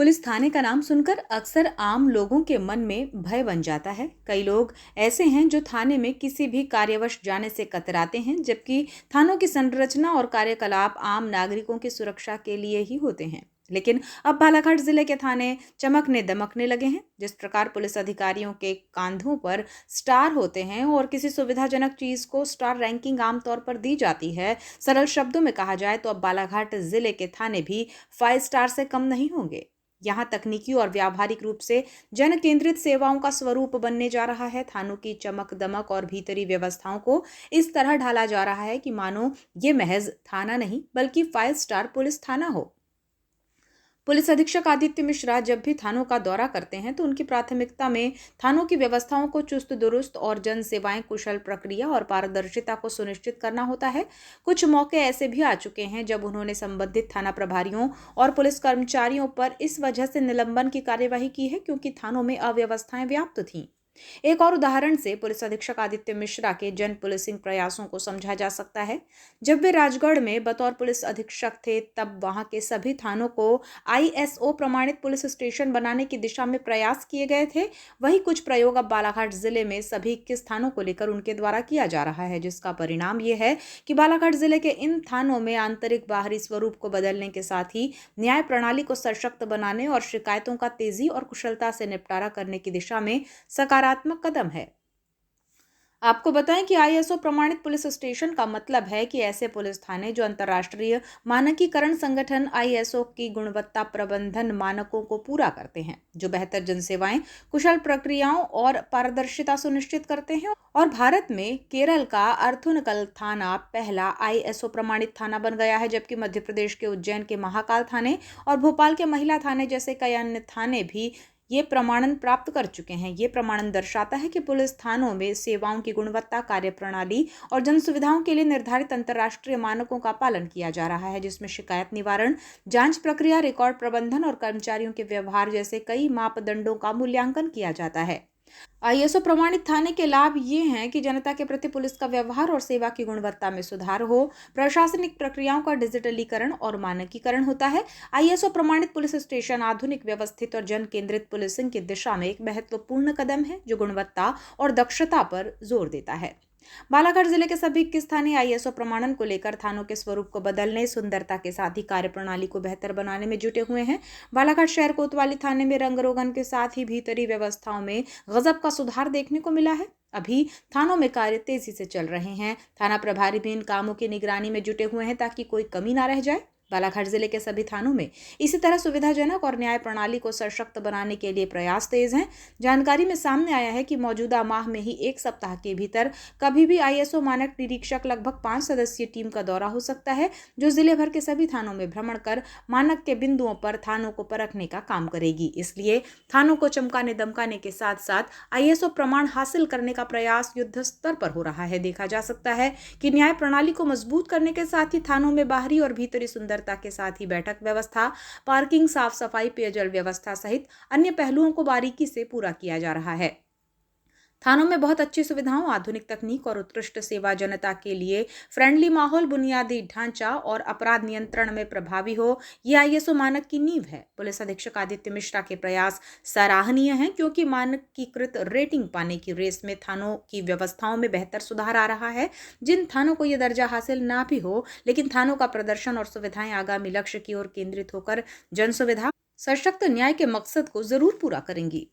Police थाने का नाम सुनकर अक्सर आम लोगों के मन में भय बन जाता है। कई लोग ऐसे हैं जो थाने में किसी भी कार्यवश जाने से कतराते हैं, जबकि थानों की संरचना और कार्यकलाप आम नागरिकों की सुरक्षा के लिए ही होते हैं। लेकिन अब बालाघाट जिले के थाने चमकने दमकने लगे हैं। जिस प्रकार पुलिस अधिकारियों के कांधों पर स्टार होते हैं और किसी सुविधाजनक चीज को स्टार रैंकिंग आमतौर पर दी जाती है, सरल शब्दों में कहा जाए तो अब बालाघाट जिले के थाने भी 5 स्टार से कम नहीं होंगे। यहाँ तकनीकी और व्यावहारिक रूप से जन केंद्रित सेवाओं का स्वरूप बनने जा रहा है। थानों की चमक दमक और भीतरी व्यवस्थाओं को इस तरह ढाला जा रहा है कि मानो ये महज थाना नहीं बल्कि 5 स्टार पुलिस थाना हो। पुलिस अधीक्षक आदित्य मिश्रा जब भी थानों का दौरा करते हैं तो उनकी प्राथमिकता में थानों की व्यवस्थाओं को चुस्त दुरुस्त और जन सेवाएं कुशल प्रक्रिया और पारदर्शिता को सुनिश्चित करना होता है। कुछ मौके ऐसे भी आ चुके हैं जब उन्होंने संबंधित थाना प्रभारियों और पुलिस कर्मचारियों पर इस वजह से निलंबन की कार्यवाही की है क्योंकि थानों में अव्यवस्थाएं व्याप्त थीं। एक और उदाहरण से पुलिस अधीक्षक आदित्य मिश्रा के जन पुलिसिंग प्रयासों को समझा जा सकता है। जब वे राजगढ़ में बतौर पुलिस अधीक्षक थे तब वहां के सभी थानों को ISO प्रमाणित पुलिस स्टेशन बनाने की दिशा में प्रयास किए गए थे। वही कुछ प्रयोग अब बालाघाट जिले में सभी 21 थानों को लेकर उनके द्वारा किया जा रहा है, जिसका परिणाम ये है कि बालाघाट जिले के इन थानों में आंतरिक बाहरी स्वरूप को बदलने के साथ ही न्याय प्रणाली को सशक्त बनाने और शिकायतों का तेजी और कुशलता से निपटारा करने की दिशा में सकारात्मक कदम है। आपको बताएं कि ISO प्रमाणित पुलिस स्टेशन का मतलब है कि ऐसे पुलिस थाने जो अंतर्राष्ट्रीय मानकीकरण संगठन ISO की गुणवत्ता प्रबंधन मानकों को पूरा करते हैं, जो बेहतर जनसेवाएं, कुशल प्रक्रियाओं और पारदर्शिता सुनिश्चित करते हैं। और भारत में केरल का अर्थुनकल थाना पहला ISO प्रमाणित थाना बन गया है, जबकि मध्य प्रदेश के उज्जैन के महाकाल थाने और भोपाल के महिला थाने जैसे कई अन्य थाने भी ये प्रमाणन प्राप्त कर चुके हैं। ये प्रमाणन दर्शाता है कि पुलिस थानों में सेवाओं की गुणवत्ता, कार्यप्रणाली और जन सुविधाओं के लिए निर्धारित अंतर्राष्ट्रीय मानकों का पालन किया जा रहा है, जिसमें शिकायत निवारण, जांच प्रक्रिया, रिकॉर्ड प्रबंधन और कर्मचारियों के व्यवहार जैसे कई मापदंडों का मूल्यांकन किया जाता है। ISO प्रमाणित थाने के लाभ ये हैं कि जनता के प्रति पुलिस का व्यवहार और सेवा की गुणवत्ता में सुधार हो, प्रशासनिक प्रक्रियाओं का डिजिटलीकरण और मानकीकरण होता है। ISO प्रमाणित पुलिस स्टेशन आधुनिक, व्यवस्थित और जन केंद्रित पुलिसिंग की दिशा में एक महत्वपूर्ण कदम है जो गुणवत्ता और दक्षता पर जोर देता है। बालाघाट जिले के सभी 21 थाने ISO प्रमाणन को लेकर थानों के स्वरूप को बदलने, सुंदरता के साथ ही कार्यप्रणाली को बेहतर बनाने में जुटे हुए हैं। बालाघाट शहर कोतवाली थाने में रंग रोगन के साथ ही भीतरी व्यवस्थाओं में गजब का सुधार देखने को मिला है। अभी थानों में कार्य तेजी से चल रहे हैं। थाना प्रभारी भी इन कामों की निगरानी में जुटे हुए हैं ताकि कोई कमी ना रह जाए। बालाघाट जिले के सभी थानों में इसी तरह सुविधाजनक और न्याय प्रणाली को सशक्त बनाने के लिए प्रयास तेज हैं। जानकारी में सामने आया है कि मौजूदा माह में ही 1 सप्ताह के भीतर कभी भी ISO मानक निरीक्षक लगभग 5 सदस्यीय टीम का दौरा हो सकता है, जो जिले भर के सभी थानों में भ्रमण कर मानक के बिंदुओं पर थानों को परखने का काम करेगी। इसलिए थानों को चमकाने दमकाने के साथ साथ ISO प्रमाण हासिल करने का प्रयास युद्ध स्तर पर हो रहा है। देखा जा सकता है कि न्याय प्रणाली को मजबूत करने के साथ ही थानों में बाहरी और भीतरी सुंदरता के साथ ही बैठक व्यवस्था, पार्किंग, साफ सफाई, पेयजल व्यवस्था सहित अन्य पहलुओं को बारीकी से पूरा किया जा रहा है। थानों में बहुत अच्छी सुविधाओं, आधुनिक तकनीक और उत्कृष्ट सेवा, जनता के लिए फ्रेंडली माहौल, बुनियादी ढांचा और अपराध नियंत्रण में प्रभावी हो, ये ISO मानक की नींव है। पुलिस अधीक्षक आदित्य मिश्रा के प्रयास सराहनीय हैं क्योंकि मानकीकृत रेटिंग पाने की रेस में थानों की व्यवस्थाओं में बेहतर सुधार आ रहा है। जिन थानों को यह दर्जा हासिल ना भी हो, लेकिन थानों का प्रदर्शन और सुविधाएं आगामी लक्ष्य की ओर केंद्रित होकर जन सुविधा, सशक्त न्याय के मकसद को जरूर पूरा करेंगी।